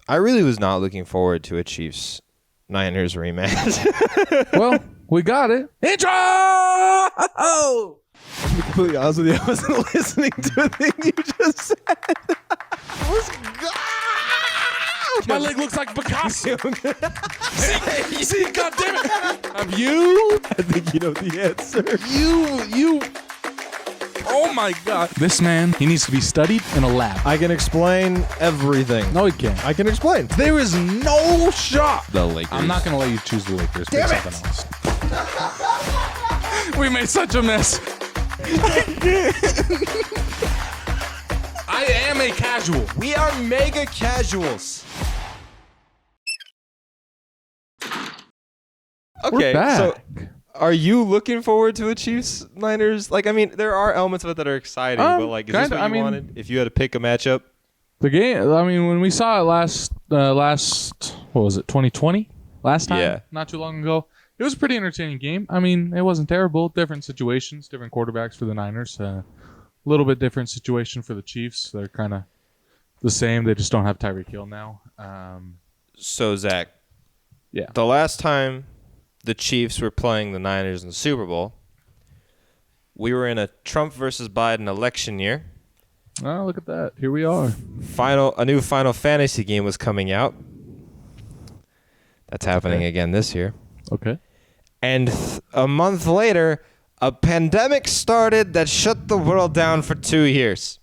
I really was not looking forward to a Chiefs Niners rematch. Well, we got it. Intro! To be completely honest with you, I wasn't listening to a thing you just said. My leg looks like Picasso. see, God damn it. Have you? I think you know the answer. You. Oh my God. This man, he needs to be studied in a lab. I can explain everything. No, he can't. I can explain. There is no shot. The Lakers. I'm not going to let you choose the Lakers. Damn Pick it. something else. We made such a mess. I am a casual. We are mega casuals. Okay, We're back. so are you looking forward to a Chiefs Niners? Like, I mean, there are elements of it that are exciting, but like, is this what you wanted? If you had to pick a matchup, The game, I mean, when we saw it last, what was it, 2020? Last time? Yeah. Not too long ago. It was a pretty entertaining game. I mean, it wasn't terrible. Different situations, different quarterbacks for the Niners. A little bit different situation for the Chiefs. They're kind of the same. They just don't have Tyreek Hill now. so Zach, Yeah. the last time the Chiefs were playing the Niners in the Super Bowl, we were in a Trump versus Biden election year. Oh, look at that. Here we are. A new Final Fantasy game was coming out. That's happening again this year. Okay. And a month later, a pandemic started that shut the world down for 2 years.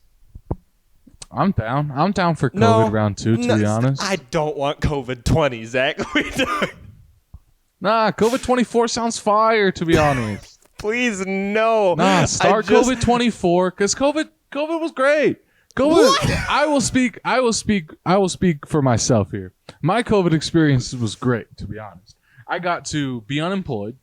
I'm down. I'm down for COVID round 2, to be honest. I don't want COVID-20, Zach. We don't. Nah, COVID-24 sounds fire, to be honest. Please, no. Nah, start COVID-24, because COVID was great. COVID. What? I will speak for myself here. My COVID experience was great, to be honest. I got to be unemployed,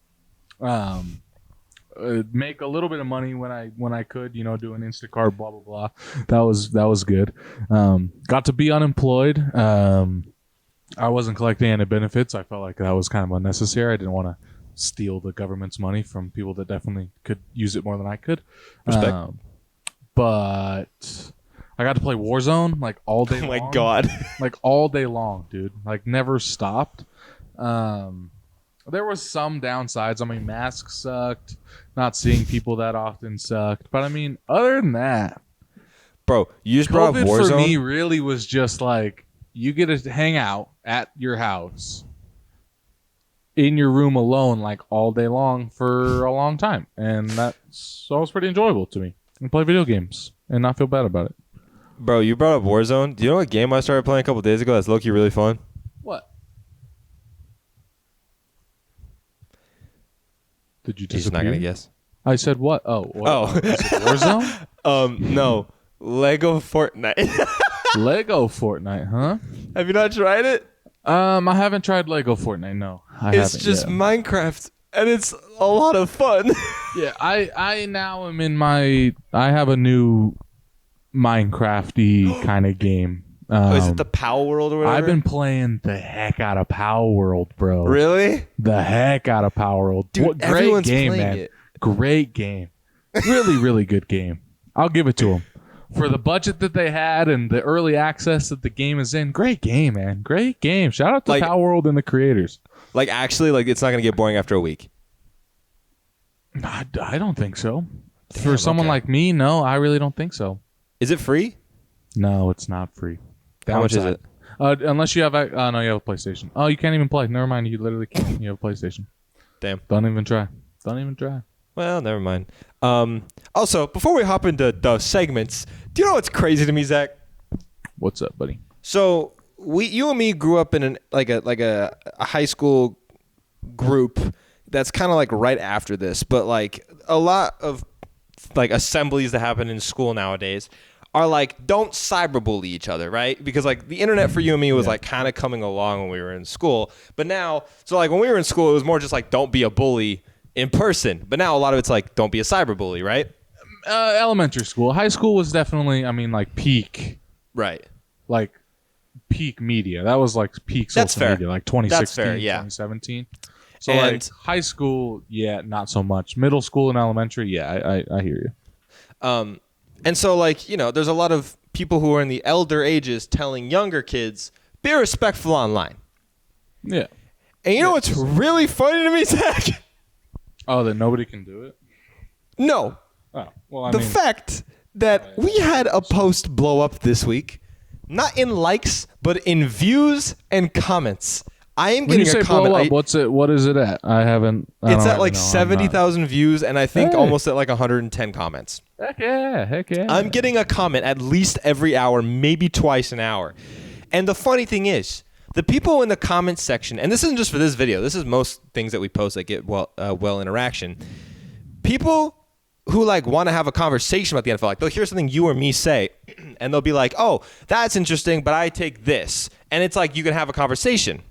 make a little bit of money when I could, do an Instacart, blah blah blah. That was good. Got to be unemployed. I wasn't collecting any benefits. I felt like that was kind of unnecessary. I didn't want to steal the government's money from people that definitely could use it more than I could. Respect. But I got to play Warzone like all day long. Oh my God. Like all day long, dude. Like never stopped. There was some downsides. I mean, masks sucked. Not seeing people that often sucked. But I mean, other than that, Bro, you just brought up COVID Warzone. for me really was just like you get to hang out at your house in your room alone like all day long for a long time. And that's always pretty enjoyable to me. And play video games and not feel bad about it. Bro, you brought up Warzone. Do you know what game I started playing a couple days ago that's low-key really fun? What? Did you He's disappear? not going to guess. I said what? Oh. What? Oh. You said Warzone? No. Lego Fortnite. Lego Fortnite, huh? Have you not tried it? I haven't tried Lego Fortnite, no. It's just Minecraft, and it's a lot of fun. Yeah, I now am in I have a new Minecraft-y kind of game. Is it the Power World or whatever? I've been playing the heck out of Power World, bro. Really? The heck out of Power World. Dude, What great everyone's game, playing man. it. Great game. Really, really good game. I'll give it to them. For the budget that they had and the early access that the game is in, great game, man. Great game. Shout out to Power World and the creators. Like, actually, like, it's not going to get boring after a week. I don't think so. Damn, For someone okay. like me, no, I really don't think so. Is it free? No, it's not free. How much is it? Unless you have no, you have a PlayStation. Oh, you can't even play. Never mind. You literally can't. You have a PlayStation. Damn. Don't even try. Don't even try. Well, never mind. Also, before we hop into the segments, do you know what's crazy to me, Zach? What's up, buddy? So you and me grew up in a high school group that's kind of like right after this, but like a lot of like assemblies that happen in school nowadays are like don't cyberbully each other, right? Because like the internet for you and me was like kind of coming along when we were in school, but now so like when we were in school it was more just like don't be a bully in person, but now a lot of it's like don't be a cyberbully, right? Elementary school. High school was definitely, I mean, like peak. Right. Like peak media. That was like peak That's social fair. media, like 2016, That's fair, yeah. 2017. So And- like high school, yeah, not so much. Middle school and elementary, yeah, I hear you. And so like, there's a lot of people who are in the elder ages telling younger kids be respectful online. Yeah. And you know what's really funny to me, Zach? Oh, that nobody can do it? No. Oh, well, I The mean, fact that we had a post blow up this week, not in likes, but in views and comments. I am when you getting say a comment. blow up, what is it at? I haven't. It's at like 70,000 views, and I think almost at like 110 comments. Heck yeah. I'm getting a comment at least every hour, maybe twice an hour. And the funny thing is, the people in the comments section, and this isn't just for this video, this is most things that we post that get well interaction. People who like want to have a conversation about the NFL, like they'll hear something you or me say, and they'll be like, "Oh, that's interesting, but I take this," and it's like you can have a conversation.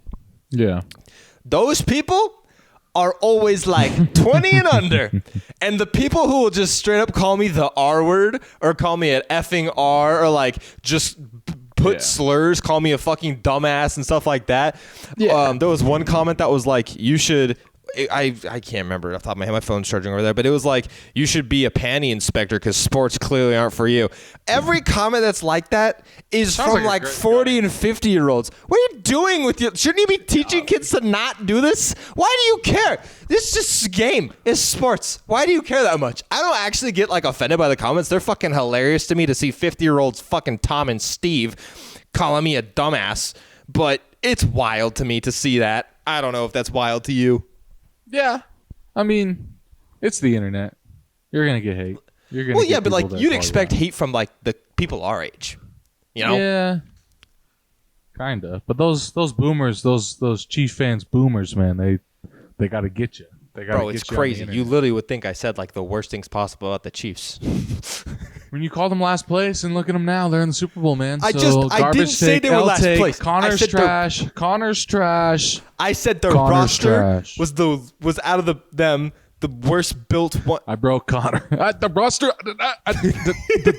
Yeah. Those people are always like 20 and under. And the people who will just straight up call me the R word or call me an effing R or like just put slurs, call me a fucking dumbass and stuff like that. Yeah. There was one comment that was like, you should... I can't remember off the top of my head. My phone's charging over there, but it was like, you should be a panty inspector because sports clearly aren't for you. Every comment that's like that is from like 40 and 50-year-olds. What are you doing with you? Shouldn't you be teaching kids to not do this? Why do you care? This is just a game. It's sports. Why do you care that much? I don't actually get like offended by the comments. They're fucking hilarious to me to see 50-year-olds fucking Tom and Steve calling me a dumbass, but it's wild to me to see that. I don't know if that's wild to you. Yeah, I mean, it's the internet. You're gonna get hate. You're gonna. Well, yeah, but like you'd expect hate from like the people our age, you know? Yeah, kinda. But those boomers, those Chief fans, boomers, man, they gotta get you. They gotta. Bro, it's crazy. You literally would think I said like the worst things possible about the Chiefs. When you call them last place and look at them now, they're in the Super Bowl, man. I didn't say they were last place. Connor's trash. Connor's trash. I said the roster was out of the worst built one. I broke Connor. The roster,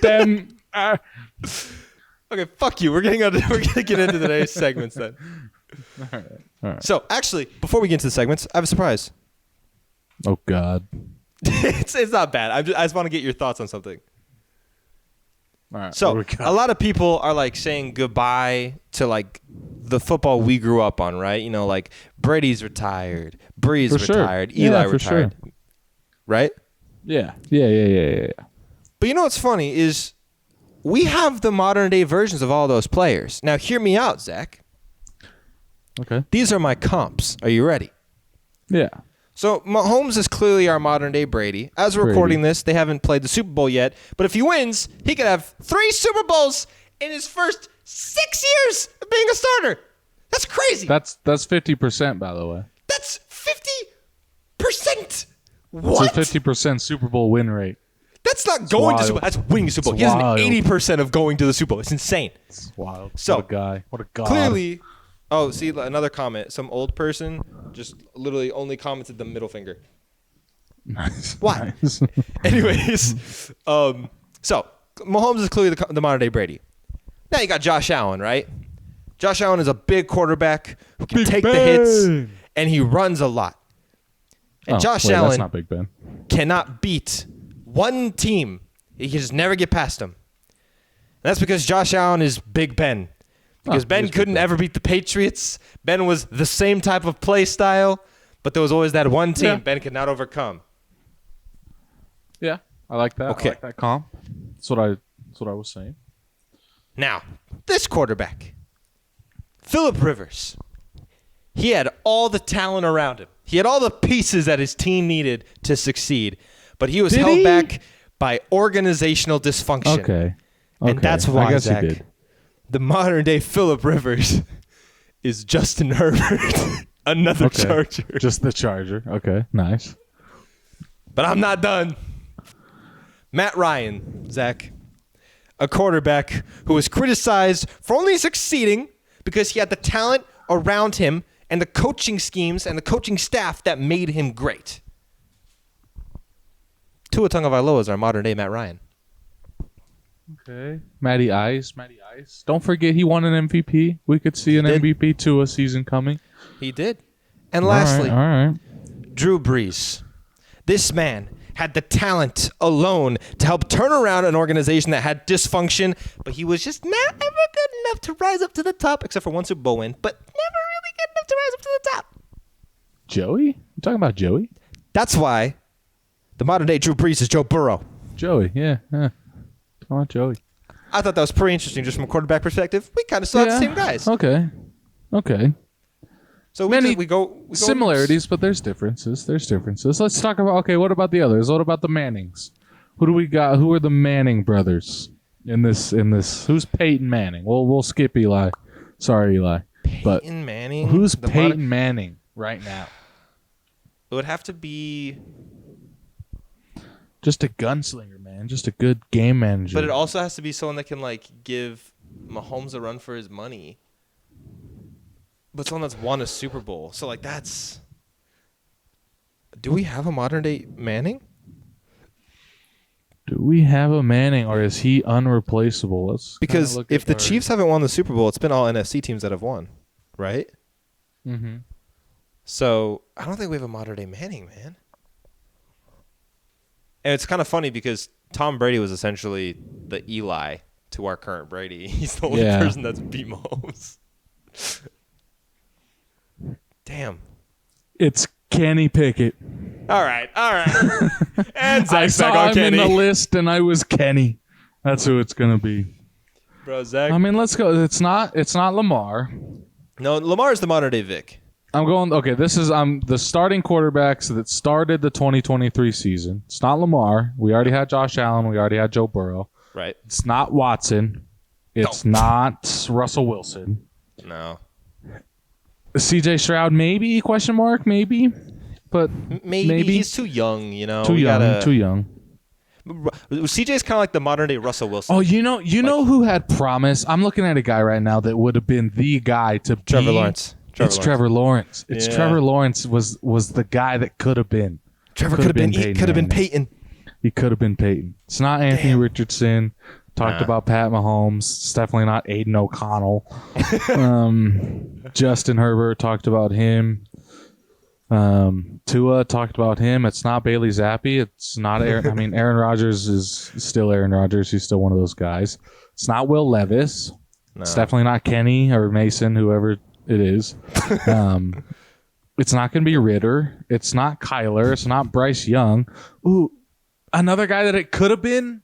them. Okay, fuck you. We're gonna get into today's segments then. All right. So actually, before we get into the segments, I have a surprise. Oh God. It's not bad. I just want to get your thoughts on something. All right, so a lot of people are like saying goodbye to like the football we grew up on, right? You know, like Brady's retired, Bree's retired, Eli retired, right? Yeah. But you know what's funny is we have the modern day versions of all those players. Now, hear me out, Zach. Okay. These are my comps. Are you ready? Yeah. So Mahomes is clearly our modern day Brady. As we're recording this, they haven't played the Super Bowl yet. But if he wins, he could have 3 Super Bowls in his first 6 years of being a starter. That's crazy. That's 50%, by the way. That's 50%. What? It's a 50% Super Bowl win rate. That's not going to Super Bowl. That's winning the Super Bowl. He has an 80% of going to the Super Bowl. It's insane. It's wild. So, what a guy. What a god. Clearly... Oh, see, another comment. Some old person just literally only commented the middle finger. Nice. Why? Nice. Anyways, so Mahomes is clearly the modern day Brady. Now you got Josh Allen, right? Josh Allen is a big quarterback who can take the hits, and he runs a lot. And Josh Allen that's not Big Ben. Cannot beat one team. He can just never get past them. And that's because Josh Allen is Big Ben. Because Ben couldn't ever beat the Patriots. Ben was the same type of play style, but there was always that one team Ben could not overcome. Yeah, I like that. Okay. I like that comp. That's what I was saying. Now, this quarterback, Phillip Rivers, he had all the talent around him. He had all the pieces that his team needed to succeed, but he was held back by organizational dysfunction. Okay. And that's why, I guess Zach, he did. The modern day Phillip Rivers is Justin Herbert, another Charger. Just the Charger. Okay, nice. But I'm not done. Matt Ryan, Zach, a quarterback who was criticized for only succeeding because he had the talent around him and the coaching schemes and the coaching staff that made him great. Tua Tagovailoa is our modern day Matt Ryan. Okay. Matty Ice. Don't forget he won an MVP. We could see an MVP Tua season coming. He did. And lastly, all right. Drew Brees. This man had the talent alone to help turn around an organization that had dysfunction, but he was just not ever good enough to rise up to the top, except for one Super Bowl win, but never really good enough to rise up to the top. Joey? You talking about Joey? That's why the modern day Drew Brees is Joe Burrow. Joey, yeah. Come on, Joey. I thought that was pretty interesting just from a quarterback perspective. We kind of saw the same guys. Okay. So we go similarities, but there's differences. Let's talk about, what about the others? What about the Mannings? Who do we got? Who are the Manning brothers in this? Who's Peyton Manning? We'll skip Eli. Sorry, Eli. Peyton Manning? Who's Peyton Manning right now? It would have to be just a gunslinger, man. Just a good game manager. But it also has to be someone that can give Mahomes a run for his money. But someone that's won a Super Bowl. So that's. Do we have a modern day Manning? Do we have a Manning, or is he unreplaceable? Because if the Chiefs haven't won the Super Bowl, it's been all NFC teams that have won, right? Mm-hmm. So I don't think we have a modern day Manning, man. And it's kind of funny because Tom Brady was essentially the Eli to our current Brady. He's the only person that's beat Mahomes. Damn. It's Kenny Pickett. All right. And Zach's back on Kenny. I'm in the list, and I was Kenny. That's who it's gonna be. Bro, Zach. I mean, let's go. It's not Lamar. No, Lamar's the modern day Vic. I'm going. Okay, this is the starting quarterbacks that started the 2023 season. It's not Lamar. We already had Josh Allen. We already had Joe Burrow. Right. It's not Watson. It's not Russell Wilson. No. CJ Stroud, maybe? Question mark? Maybe. But maybe he's too young. Too young. CJ's kind of like the modern day Russell Wilson. Oh, you know who had promise? I'm looking at a guy right now that would have been the guy to be. Trevor Lawrence. Trevor Lawrence. Trevor Lawrence was the guy that could have been. Trevor could have been. He could have been Peyton. He could have been Peyton. It's not Anthony Richardson. Talked about Pat Mahomes. It's definitely not Aiden O'Connell. Justin Herbert talked about him. Tua talked about him. It's not Bailey Zappi. It's not Aaron. I mean, Aaron Rodgers is still Aaron Rodgers. He's still one of those guys. It's not Will Levis. No. It's definitely not Kenny or Mason, whoever it is. It's not going to be Ritter. It's not Kyler. It's not Bryce Young. Ooh, another guy that it could have been,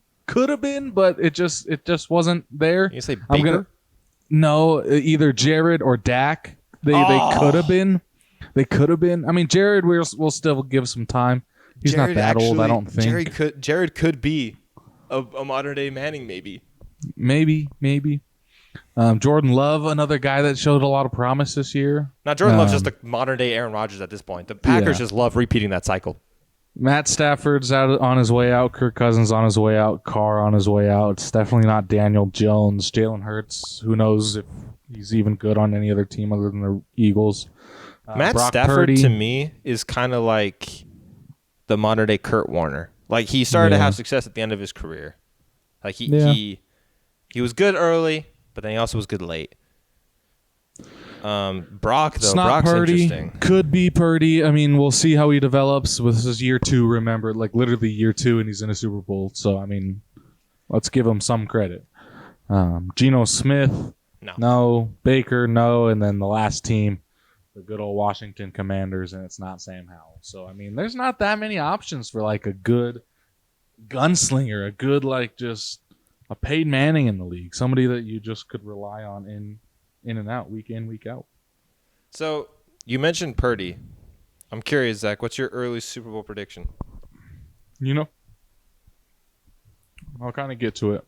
but it just wasn't there. You say Baker? No, either Jared or Dak. They could have been. They could have been. I mean, Jared, we'll still give some time. He's Jared not that old, I don't think. Jared could be a modern day Manning, maybe. Maybe. Jordan Love, another guy that showed a lot of promise this year. Now, Jordan Love's just a modern day Aaron Rodgers at this point. The Packers just love repeating that cycle. Matt Stafford's out on his way out. Kirk Cousins on his way out. Carr on his way out. It's definitely not Daniel Jones. Jalen Hurts, who knows if he's even good on any other team other than the Eagles. Matt Brock Stafford, Purdy, to me, is kind of like the modern day Kurt Warner. Like, he started to have success at the end of his career. Like, he was good early, but then he also was good late. Brock, though, it's not Brock's Purdy. interesting. Could be Purdy. I mean, we'll see how he develops. This is year 2, remember, like literally year 2, and he's in a Super Bowl. So, I mean, let's give him some credit. Geno Smith, no. Baker, no. And then the last team, the good old Washington Commanders, and it's not Sam Howell. So, I mean, there's not that many options for like a good gunslinger, a good just a Peyton Manning in the league, somebody that you just could rely on in and out, week in, week out. So you mentioned Purdy. I'm curious, Zach, what's your early Super Bowl prediction? I'll kind of get to it.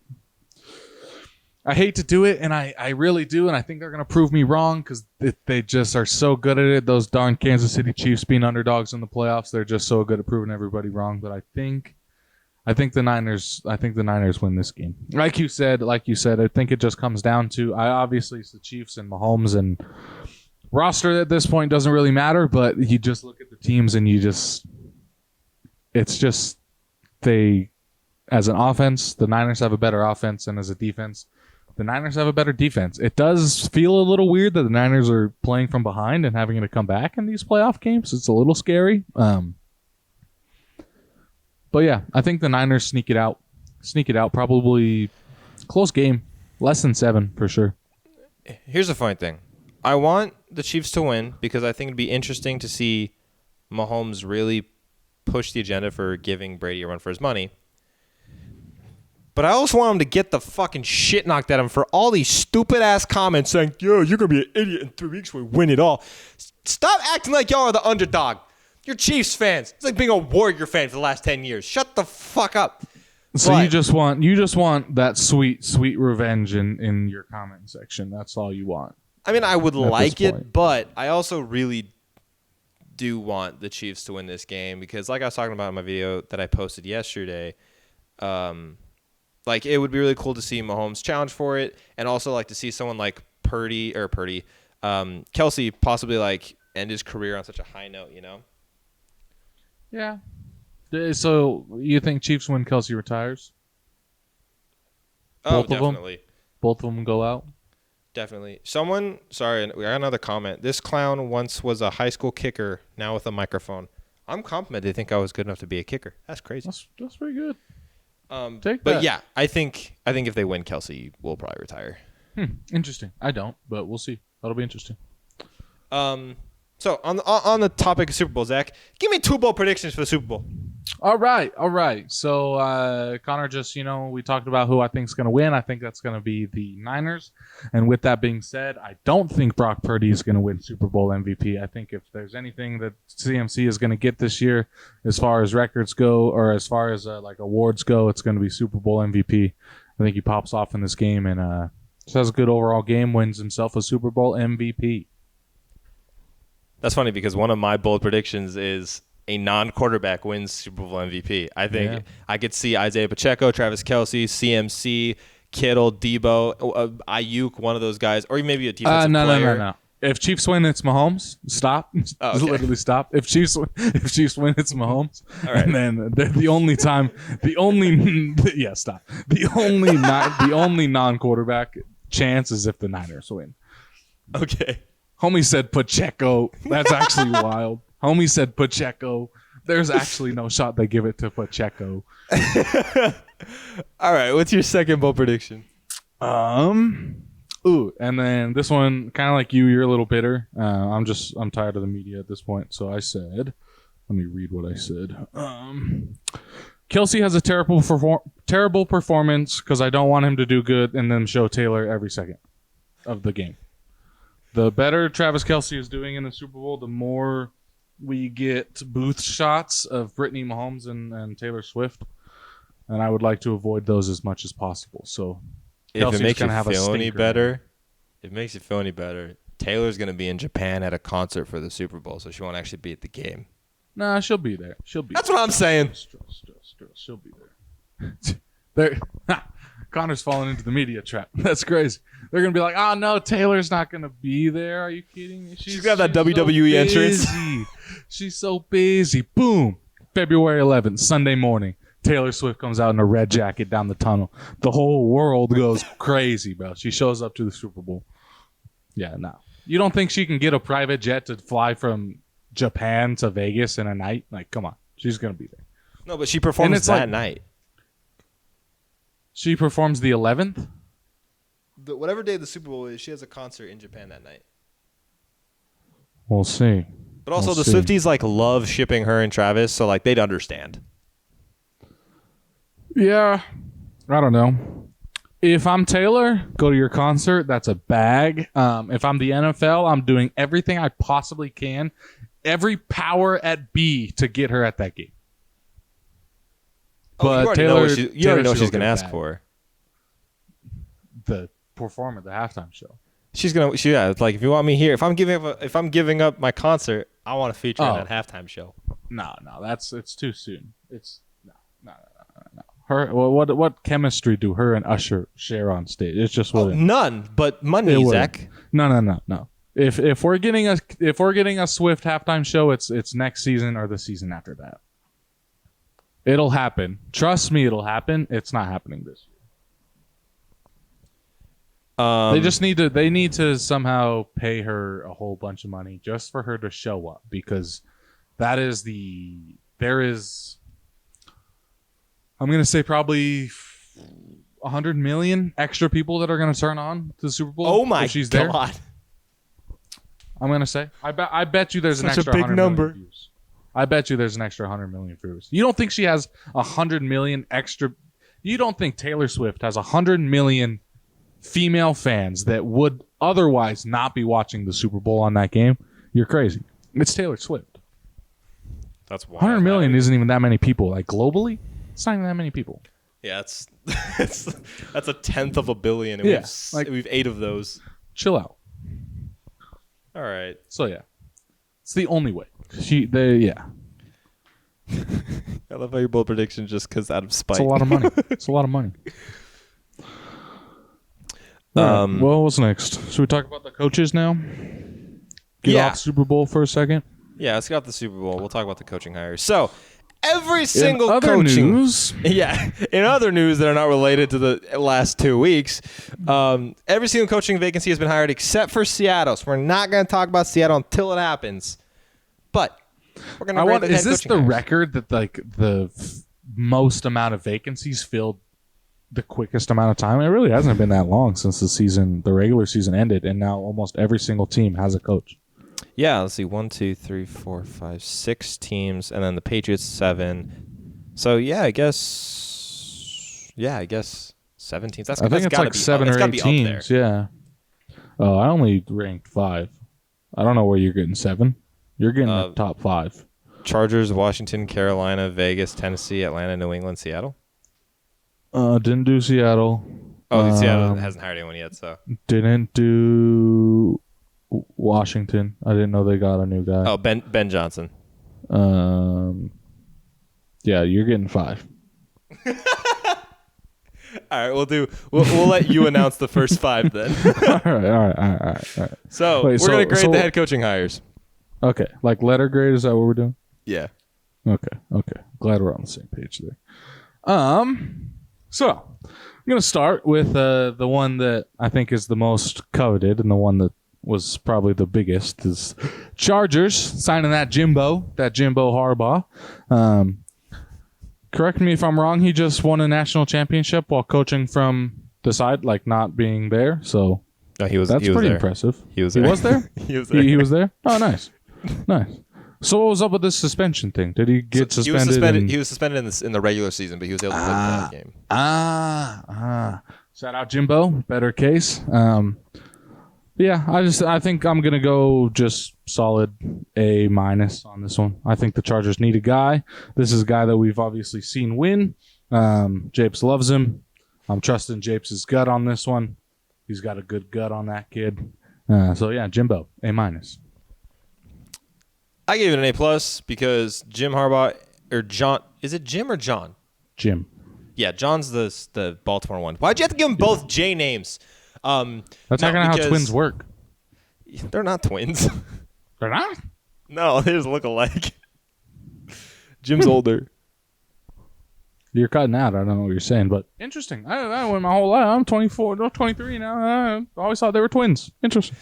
I hate to do it, and I really do, and I think they're going to prove me wrong because they just are so good at it. Those darn Kansas City Chiefs being underdogs in the playoffs, they're just so good at proving everybody wrong. But I think the Niners win this game. Like you said, I think it just comes down to obviously it's the Chiefs and Mahomes, and roster at this point doesn't really matter, but you just look at the teams and it's just they, as an offense, the Niners have a better offense, and as a defense, the Niners have a better defense. It does feel a little weird that the Niners are playing from behind and having to come back in these playoff games. It's a little scary. But yeah, I think the Niners sneak it out. Probably close game. Less than 7 for sure. Here's the funny thing. I want the Chiefs to win because I think it'd be interesting to see Mahomes really push the agenda for giving Brady a run for his money. But I also want him to get the fucking shit knocked at him for all these stupid-ass comments saying, yo, you're going to be an idiot in 3 weeks when we win it all. Stop acting like y'all are the underdog. You're Chiefs fans. It's like being a Warrior fan for the last 10 years. Shut the fuck up. So you just want that sweet revenge in your comment section. That's all you want. I mean, I would like it, but I also really do want the Chiefs to win this game because like I was talking about in my video that I posted yesterday, like it would be really cool to see Mahomes challenge for it and also like to see someone like Kelsey possibly like end his career on such a high note, you know? Yeah. So you think Chiefs win, Kelsey retires? Oh, definitely. Both of them go out? Definitely. Sorry, we got another comment. This clown once was a high school kicker, now with a microphone. I'm complimented they think I was good enough to be a kicker. That's crazy. That's pretty good. Take that. But yeah, I think if they win, Kelsey will probably retire. Interesting. I don't, but we'll see. That'll be interesting. So on the topic of Super Bowl, Zach, give me 2 bowl predictions for the Super Bowl. All right. So Connor just, we talked about who I think is going to win. I think that's going to be the Niners. And with that being said, I don't think Brock Purdy is going to win Super Bowl MVP. I think if there's anything that CMC is going to get this year, as far as records go, or as far as like awards go, it's going to be Super Bowl MVP. I think he pops off in this game and just has a good overall game, wins himself a Super Bowl MVP. That's funny because one of my bold predictions is a non-quarterback wins Super Bowl MVP. I think I could see Isaiah Pacheco, Travis Kelce, CMC, Kittle, Debo, Ayuk, one of those guys, or maybe a defensive player. No. If Chiefs win, it's Mahomes. Stop. Oh, okay. Literally stop. If Chiefs win, it's Mahomes. All right. And then the only non-quarterback chance is if the Niners win. Okay. Homie said Pacheco. That's actually wild. Homie said Pacheco. There's actually no shot they give it to Pacheco. All right. What's your second bold prediction? And then this one, kind of like you're a little bitter. I'm tired of the media at this point. So I said, let me read what I said. Kelsey has a terrible performance because I don't want him to do good and then show Taylor every second of the game. The better Travis Kelce is doing in the Super Bowl, the more we get booth shots of Brittany Mahomes and Taylor Swift. And I would like to avoid those as much as possible. So if it makes you feel any better, Taylor's going to be in Japan at a concert for the Super Bowl, so she won't actually be at the game. Nah, she'll be there. That's what I'm saying. She'll be there. Connor's falling into the media trap. That's crazy. They're going to be like, oh, no, Taylor's not going to be there. Are you kidding me? She's got that WWE entrance. She's so busy. Boom. February 11th, Sunday morning. Taylor Swift comes out in a red jacket down the tunnel. The whole world goes crazy, bro. She shows up to the Super Bowl. Yeah, no. You don't think she can get a private jet to fly from Japan to Vegas in a night? Like, come on. She's going to be there. No, but she performs that night. She performs the 11th? Whatever day the Super Bowl is, she has a concert in Japan that night. We'll see. But also the Swifties like love shipping her and Travis, so like they'd understand. Yeah. I don't know. If I'm Taylor, go to your concert. That's a bag. If I'm the NFL, I'm doing everything I possibly can, every power at B to get her at that game. But you already know what she's going to ask for. The performer, the halftime show. It's like if you want me here, if I'm giving up my concert, I want to feature in that halftime show. No, it's too soon. No. Her, what chemistry do her and Usher share on stage? It's just none, but money, Zach. No. If we're getting a Swift halftime show, it's next season or the season after that. It'll happen. Trust me, it'll happen. It's not happening this year. They need to somehow pay her a whole bunch of money just for her to show up, because there is I'm gonna say probably 100 million extra people that are gonna turn on to the Super Bowl. Oh my if she's there. God. I'm gonna say. I bet you there's an Such extra a big 100 number. million views. I bet you there's an extra 100 million views. You don't think she has 100 million extra? You don't think Taylor Swift has 100 million female fans that would otherwise not be watching the Super Bowl on that game? You're crazy. It's Taylor Swift. That's wild. 100 million isn't even that many people. Like globally, it's not even that many people. Yeah, that's a tenth of a billion. And Yeah, we've 8 of those. Chill out. All right. So yeah, it's the only way. Yeah. I love how your bold prediction just because out of spite. It's a lot of money. It's a lot of money. Well, what's next? Should we talk about the coaches now? Get off Super Bowl for a second. Yeah, let's get off the Super Bowl. We'll talk about the coaching hires. So, every single in other coaching news, yeah, in other news that are not related to the last 2 weeks, every single coaching vacancy has been hired except for Seattle. So we're not going to talk about Seattle until it happens. But we're going to. Is this the record that like the most amount of vacancies filled the quickest amount of time? It really hasn't been that long since the regular season ended, and now almost every single team has a coach. Yeah, let's see. 1, 2, 3, 4, 5, 6 teams, and then the Patriots 7. So I guess 7 teams. I think it's like 7 or 8 teams. Yeah. Oh, I only ranked 5. I don't know where you're getting 7. You're getting the top 5. Chargers, Washington, Carolina, Vegas, Tennessee, Atlanta, New England, Seattle. Didn't do Seattle. Oh, Seattle hasn't hired anyone yet. So didn't do Washington. I didn't know they got a new guy. Oh, Ben Johnson. Yeah, you're getting 5. All right, we'll let you announce the first 5 then. All right. So we're gonna grade the head coaching hires. Okay, like letter grade. Is that what we're doing? Yeah. Okay. Glad we're on the same page there. So I'm gonna start with the one that I think is the most coveted and the one that was probably the biggest is Chargers signing that Jimbo Harbaugh. Correct me if I'm wrong. He just won a national championship while coaching from the side, like not being there. So no, he was pretty there. impressive. He was there. He was there. He was there. He was there. Oh, nice. So what was up with this suspension thing? Did he get suspended? He was suspended in the regular season, but he was able to play the game. Shout out Jimbo. Better case. Yeah, I think I'm gonna go just solid A- on this one. I think the Chargers need a guy. This is a guy that we've obviously seen win. Japes loves him. I'm trusting Japes' gut on this one. He's got a good gut on that kid. So yeah, Jimbo, A-. I gave it an A+ because Jim Harbaugh or John. Is it Jim or John? Jim. Yeah, John's the Baltimore one. Why'd you have to give them both J names? That's not how twins work. They're not twins. They're not? No, they just look alike. Jim's older. You're cutting out. I don't know what you're saying, but interesting. I went my whole life. I'm 24, no, 23 now. I always thought they were twins. Interesting.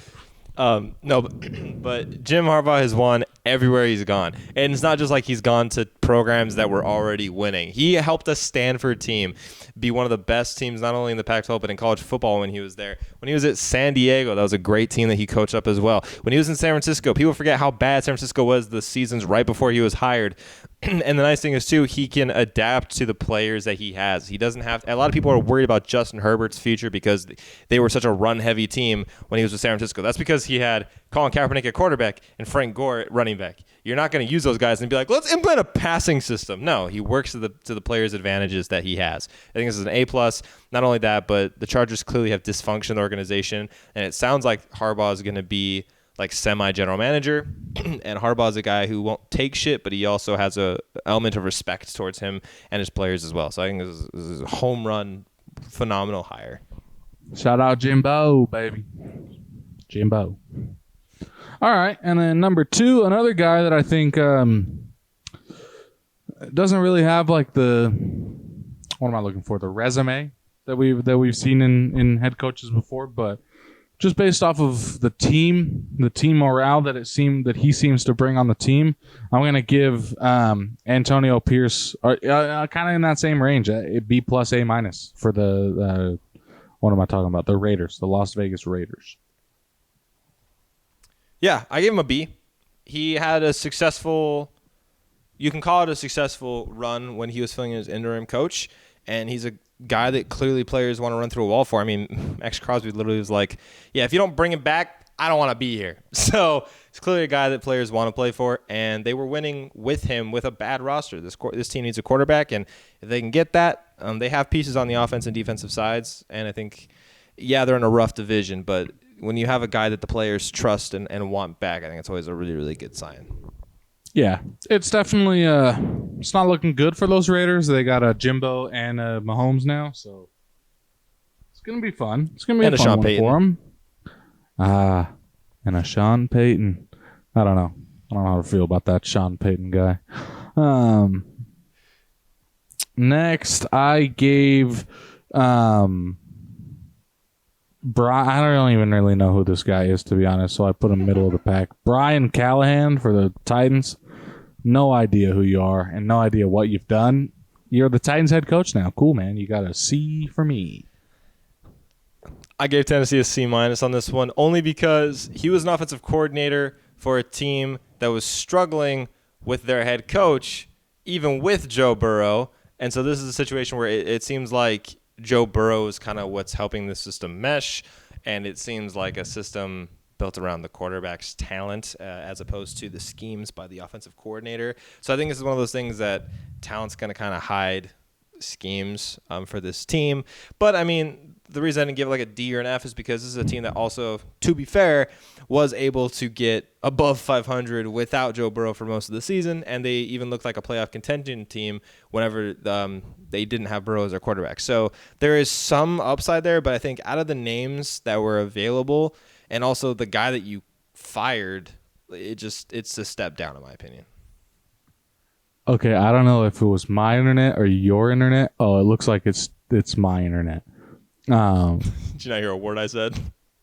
No, but Jim Harbaugh has won everywhere he's gone. And it's not just like he's gone to programs that were already winning. He helped a Stanford team be one of the best teams, not only in the Pac-12, but in college football when he was there. When he was at San Diego, that was a great team that he coached up as well. When he was in San Francisco, people forget how bad San Francisco was the seasons right before he was hired. And the nice thing is, too, he can adapt to the players that he has. He doesn't have – a lot of people are worried about Justin Herbert's future because they were such a run-heavy team when he was with San Francisco. That's because he had Colin Kaepernick at quarterback and Frank Gore at running back. You're not going to use those guys and be like, let's implement a passing system. No, he works to the players' advantages that he has. I think this is an A+. Not only that, but the Chargers clearly have dysfunction in the organization, and it sounds like Harbaugh is going to be – like semi-general manager, and Harbaugh's a guy who won't take shit, but he also has a element of respect towards him and his players as well. So I think this is a home run, phenomenal hire. Shout out Jimbo, baby. Jimbo. All right, and then number 2, another guy that I think doesn't really have like the resume that we've seen in head coaches before, but just based off of the team morale that he seems to bring on the team, I'm going to give Antonio Pierce kind of in that same range, B plus A minus for the what am I talking about? The Raiders, the Las Vegas Raiders. Yeah, I gave him a B. He had a successful, you can call it a successful run when he was filling as interim coach, and he's a guy that clearly players want to run through a wall for. I mean, Max Crosby literally was like, yeah, if you don't bring him back, I don't want to be here. So it's clearly a guy that players want to play for, and they were winning with him with a bad roster. This team needs a quarterback, and if they can get that, they have pieces on the offense and defensive sides, and I think, yeah, they're in a rough division, but when you have a guy that the players trust and want back, I think it's always a really, really good sign. Yeah, it's definitely it's not looking good for those Raiders. They got a Jimbo and a Mahomes now, so it's gonna be fun. It's gonna be a fun one for them. And a Sean Payton. I don't know how to feel about that Sean Payton guy. Next, I gave Brian. I don't even really know who this guy is, to be honest, so I put him middle of the pack. Brian Callahan for the Titans. No idea who you are and no idea what you've done. You're the Titans head coach now. Cool, man. You got a C for me. I gave Tennessee a C- on this one only because he was an offensive coordinator for a team that was struggling with their head coach, even with Joe Burrow. And so this is a situation where it seems like Joe Burrow is kind of what's helping the system mesh, and it seems like a system built around the quarterback's talent as opposed to the schemes by the offensive coordinator. So I think this is one of those things that talent's going to kind of hide schemes for this team. But, I mean, the reason I didn't give like a D or an F is because this is a team that also, to be fair, was able to get above 500 without Joe Burrow for most of the season, and they even looked like a playoff contention team whenever they didn't have Burrow as their quarterback. So there is some upside there, but I think out of the names that were available and also the guy that you fired, it's a step down in my opinion. Okay, I don't know if it was my internet or your internet. Oh, it looks like it's my internet. Did you not hear a word I said?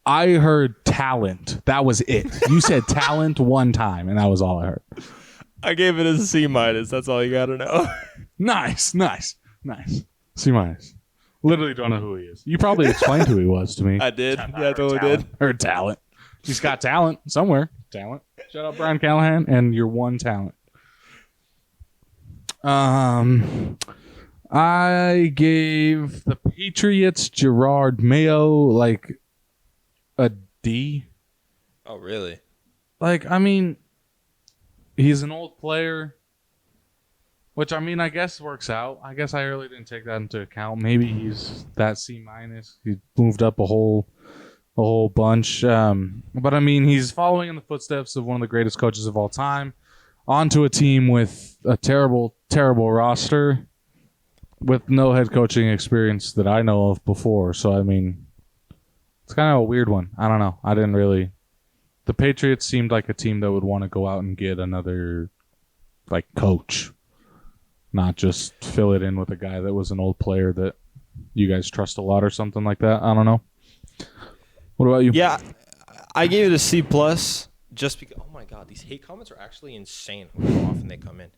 I heard talent. That was it. You said talent one time, and that was all I heard. I gave it a C-. That's all you got to know. Nice. C-. Literally don't know who he is. You probably explained who he was to me. I did. Yeah, I totally did. Heard talent. He's got talent somewhere. Talent. Shout out Brian Callahan and your one talent. I gave the Patriots Gerard Mayo like a D. Oh, really? Like, I mean, he's an old player, which, I mean, I guess works out. I guess I really didn't take that into account. Maybe he's that C-. He moved up a whole bunch. But, I mean, he's following in the footsteps of one of the greatest coaches of all time onto a team with a terrible, terrible roster with no head coaching experience that I know of before. So, I mean, it's kind of a weird one. I don't know. I didn't really... The Patriots seemed like a team that would want to go out and get another, like, coach. Not just fill it in with a guy that was an old player that you guys trust a lot or something like that. I don't know. What about you? Yeah, I gave it a C+, just because... Oh, my God. These hate comments are actually insane how often they come in.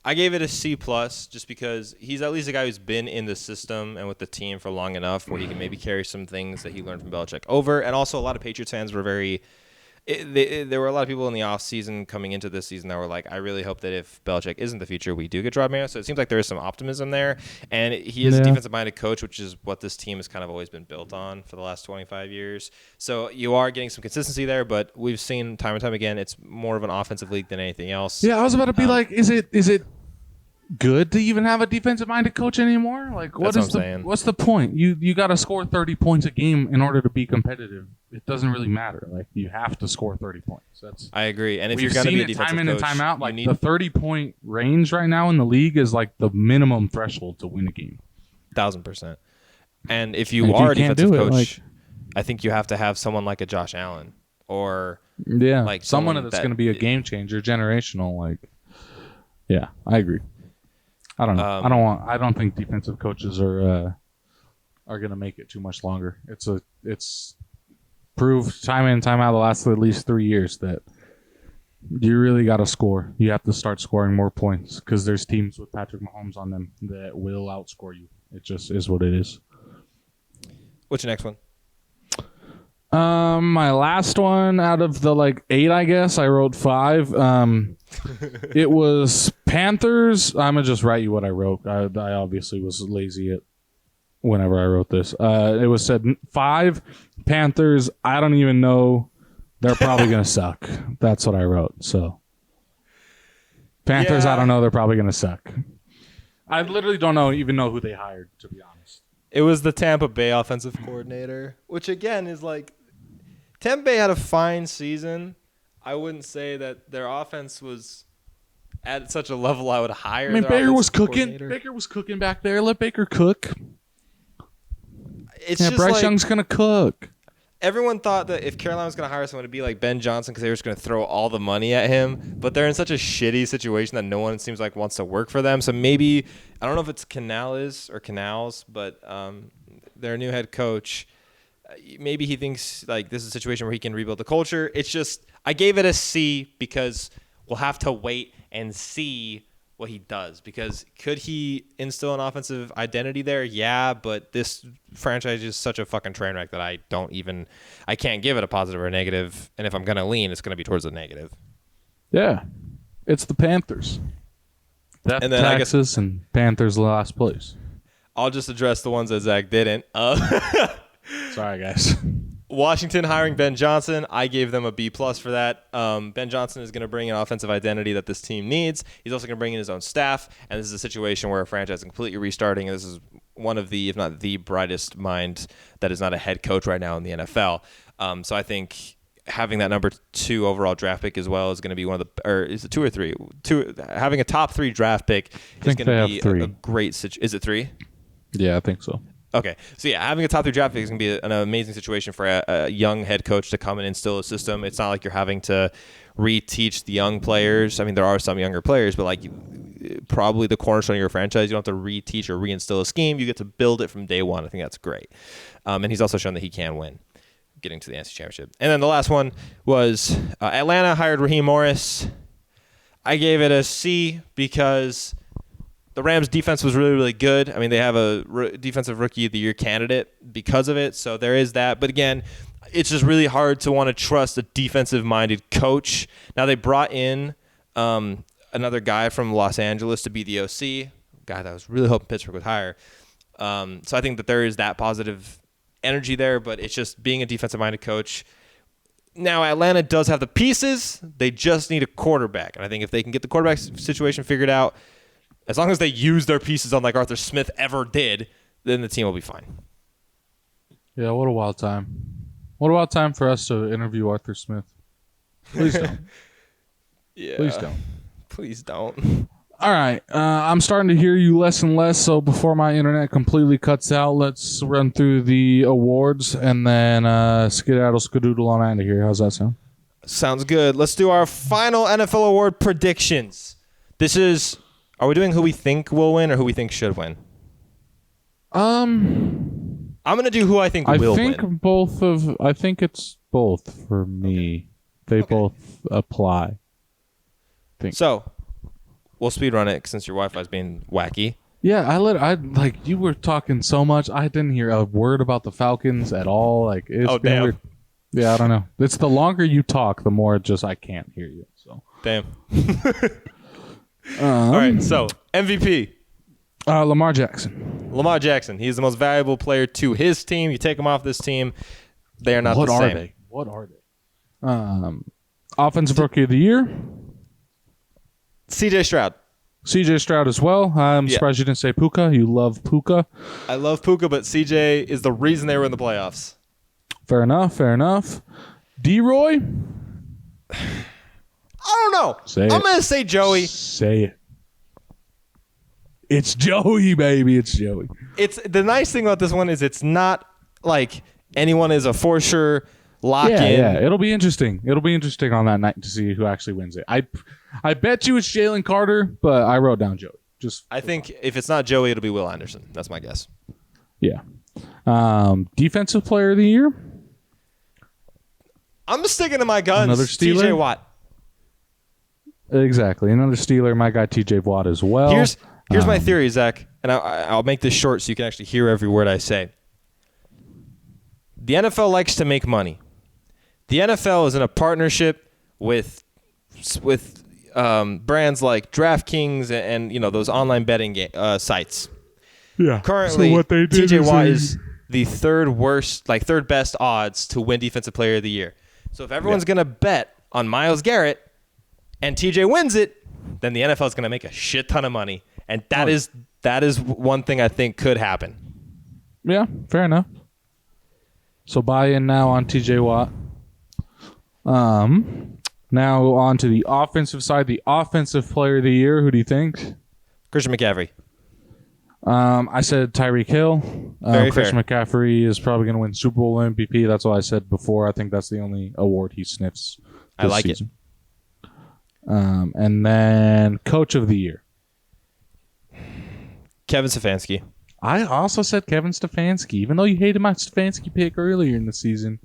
I gave it a C+, just because he's at least a guy who's been in the system and with the team for long enough where he can maybe carry some things that he learned from Belichick over. And also a lot of Patriots fans were there were a lot of people in the offseason coming into this season that were like, I really hope that if Belichick isn't the future, we do get Gerard Mayo. So it seems like there is some optimism there. And he is a defensive-minded coach, which is what this team has kind of always been built on for the last 25 years. So you are getting some consistency there, but we've seen time and time again, it's more of an offensive league than anything else. Yeah, I was about to be like, is it good to even have a defensive-minded coach anymore? Like, what's the point? You got to score 30 points a game in order to be competitive. It doesn't really matter. Like, you have to score 30 points. I agree. And if you're going to be a defensive time in coach, and time out, like the 30-point range right now in the league is like the minimum threshold to win a game. 1,000%. And if you are a defensive coach, I think you have to have someone like a Josh Allen or like someone that's going to be a game changer, generational. Like, yeah, I agree. I don't know. I don't think defensive coaches are going to make it too much longer. It's a it's proved time in and time out the last at least 3 years that you really got to score. You have to start scoring more points because there's teams with Patrick Mahomes on them that will outscore you. It just is what it is. What's your next one? My last one out of the 8, I guess I wrote 5. It was Panthers. I'm gonna just write you what I wrote. I obviously was lazy at whenever I wrote this. It was said 5 Panthers. I don't even know. They're probably gonna suck. That's what I wrote. So Panthers. Yeah. I don't know. They're probably gonna suck. I literally don't even know who they hired, to be honest. It was the Tampa Bay offensive coordinator, which again is Tampa Bay had a fine season. I wouldn't say that their offense was at such a level I would hire. I mean, their Baker was offensive cooking. coordinator. Baker was cooking back there. Let Baker cook. It's Yeah, just Bryce Young's gonna cook. everyone thought that if Carolina was going to hire someone to be like Ben Johnson because they were just going to throw all the money at him, but they're in such a shitty situation that no one seems like wants to work for them. So maybe, I don't know if it's Canales, but their new head coach, maybe he thinks this is a situation where he can rebuild the culture. It's just, I gave it a C because we'll have to wait and see what he does, because could he instill an offensive identity there? Yeah, but this franchise is such a fucking train wreck that I can't give it a positive or a negative, and if I'm going to lean, it's going to be towards the negative. Yeah, it's the Panthers. Death, and then taxes, and Panthers last place. I'll just address the ones that Zach didn't. Sorry, guys. Washington hiring Ben Johnson, I gave them a B+ for that. Ben Johnson is going to bring an offensive identity that this team needs. He's also going to bring in his own staff, and this is a situation where a franchise is completely restarting, and this is one of the, if not the brightest mind that is not a head coach right now in the NFL. So I think having that number 2 overall draft pick as well is going to be one of the, or is it 2 or 3? Having a top 3 draft pick is going to be a great situation. Is it 3? Yeah, I think so. Okay, so yeah, having a top 3 draft pick is going to be an amazing situation for a young head coach to come and instill a system. It's not like you're having to reteach the young players. I mean, there are some younger players, but probably the cornerstone of your franchise, you don't have to reteach or reinstill a scheme. You get to build it from day one. I think that's great. And he's also shown that he can win, getting to the NFC Championship. And then the last one was Atlanta hired Raheem Morris. I gave it a C because the Rams' defense was really, really good. I mean, they have a defensive rookie of the year candidate because of it, so there is that. But again, it's just really hard to want to trust a defensive-minded coach. Now, they brought in another guy from Los Angeles to be the OC, a guy that I was really hoping Pittsburgh would hire. So I think that there is that positive energy there, but it's just being a defensive-minded coach. Now, Atlanta does have the pieces. They just need a quarterback. And I think if they can get the quarterback situation figured out, as long as they use their pieces on like Arthur Smith ever did, then the team will be fine. Yeah, what a wild time. What a wild time for us to interview Arthur Smith. Please don't. Yeah. Please don't. Please don't. All right. I'm starting to hear you less and less, so before my internet completely cuts out, let's run through the awards and then skedaddle skadoodle on out of here. How's that sound? Sounds good. Let's do our final NFL award predictions. This is... Are we doing who we think will win or who we think should win? I'm going to do who I think will win. I think it's both for me. They both apply. So, we'll speedrun it since your Wi-Fi is being wacky. Yeah, you were talking so much. I didn't hear a word about the Falcons at all. It's been damn. weird. Yeah, I don't know. It's the longer you talk, the more I can't hear you. So damn. All right, so MVP. Lamar Jackson. Lamar Jackson. He's the most valuable player to his team. You take him off this team, they are not the same. What are they? Offensive Rookie of the Year. CJ Stroud. CJ Stroud as well. I'm surprised you didn't say Puka. You love Puka. I love Puka, but CJ is the reason they were in the playoffs. Fair enough. D-Roy. I don't know. I'm going to say Joey. Say it. It's Joey, baby. It's Joey. It's the nice thing about this one is it's not like anyone is a for sure lock in. Yeah, it'll be interesting. It'll be interesting on that night to see who actually wins it. I bet you it's Jalen Carter, but I wrote down Joey. I think if it's not Joey, it'll be Will Anderson. That's my guess. Yeah. Defensive player of the year. I'm sticking to my guns. Another Steeler? TJ Watt. Exactly. Another Steeler. My guy TJ Watt as well. Here's my theory, Zach, and I'll make this short so you can actually hear every word I say. The NFL likes to make money. The NFL is in a partnership with brands like DraftKings and those online betting sites. Yeah. Currently, so what they did TJ Watt is the third best odds to win Defensive Player of the Year. So if everyone's going to bet on Myles Garrett and TJ wins it, then the NFL is going to make a shit ton of money. And that is one thing I think could happen. Yeah, fair enough. So buy in now on TJ Watt. Now on to the offensive side, the offensive player of the year. Who do you think? Christian McCaffrey. I said Tyreek Hill. Christian McCaffrey is probably going to win Super Bowl MVP. That's what I said before. I think that's the only award he sniffs this I like season. And then coach of the year. Kevin Stefanski. I also said Kevin Stefanski. Even though you hated my Stefanski pick earlier in the season,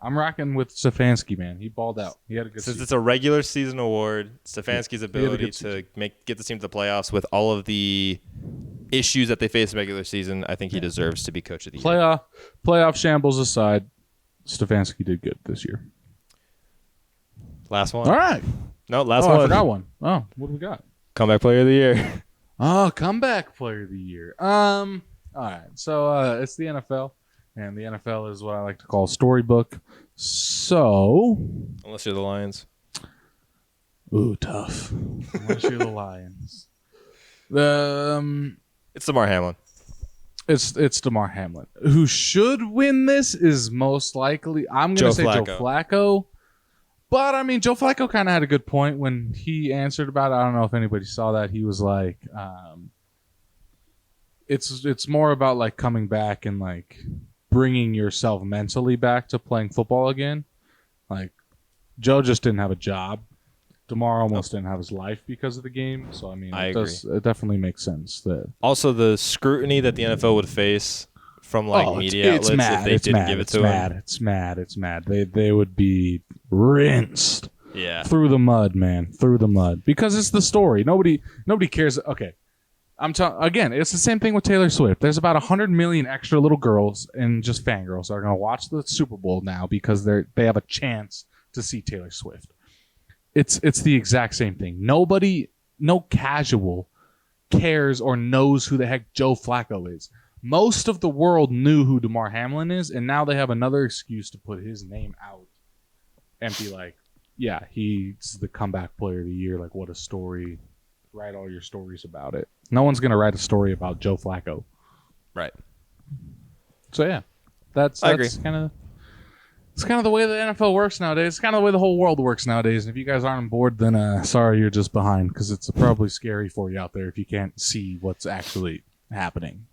I'm rocking with Stefanski, man. He balled out. He had a good Since season. it's a regular season award, Stefanski's ability to get the team to the playoffs with all of the issues that they face in regular season, I think he deserves to be coach of the year. Playoff shambles aside, Stefanski did good this year. Last one. All right. No, last one. I forgot one. Oh, what do we got? Comeback player of the year. Oh, comeback player of the year. All right. So it's the NFL, and the NFL is what I like to call storybook. So, Unless you're the Lions. ooh, tough. Unless you're the Lions. It's Damar Hamlin. It's Damar Hamlin. Who should win this is most likely, I'm going to say Joe Flacco. But, I mean, Joe Flacco kind of had a good point when he answered about it. I don't know if anybody saw that. He was like, it's more about, like, coming back and, like, bringing yourself mentally back to playing football again. Like, Joe just didn't have a job. Damar almost didn't have his life because of the game. So, I mean, it definitely makes sense. That Also, the scrutiny that the NFL would face from media outlets if they didn't give it to him. It's mad. They would be rinsed through the mud, man. Through the mud. Because it's the story. Nobody cares. Okay. Again, it's the same thing with Taylor Swift. There's about 100 million extra little girls and just fangirls that are going to watch the Super Bowl now because they have a chance to see Taylor Swift. It's the exact same thing. No casual cares or knows who the heck Joe Flacco is. Most of the world knew who Damar Hamlin is, and now they have another excuse to put his name out and be like, yeah, he's the comeback player of the year. Like, what a story. Write all your stories about it. No one's going to write a story about Joe Flacco. Right. So, yeah. That's kind of... It's kind of the way the NFL works nowadays. It's kind of the way the whole world works nowadays. And if you guys aren't on board, then sorry, you're just behind because it's probably scary for you out there if you can't see what's actually happening.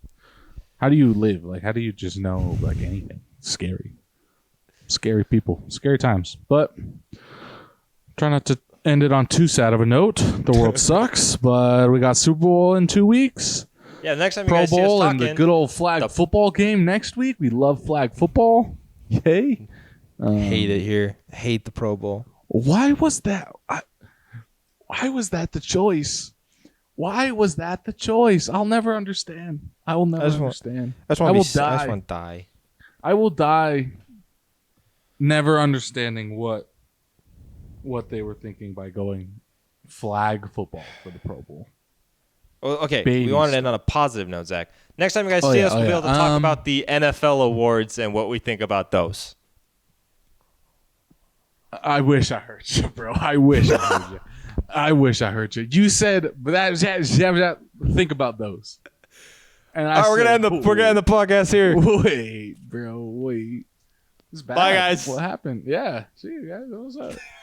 How do you live? Like, how do you just know, like, anything? It's scary. Scary people. Scary times. But try not to end it on too sad of a note. The world sucks, but we got Super Bowl in 2 weeks. Yeah, next time you Pro guys see us Bowl talking, and the good old flag football game next week. We love flag football. Yay. Hate it here. Hate the Pro Bowl. Why was that? Why was that the choice? Why was that the choice? I'll never understand. I will never understand. I will die. I just want to die. I will die never understanding what they were thinking by going flag football for the Pro Bowl. Well, okay, we wanted to end on a positive note, Zach. Next time you guys see us, we'll be able to talk about the NFL awards and what we think about those. I wish I heard you, bro. I wish I heard you. I wish I heard you. You said, but think about those. And I we're gonna end the podcast here. Wait, bro. Wait. It's bad. Bye, guys. What happened? Yeah. See you guys. What's up?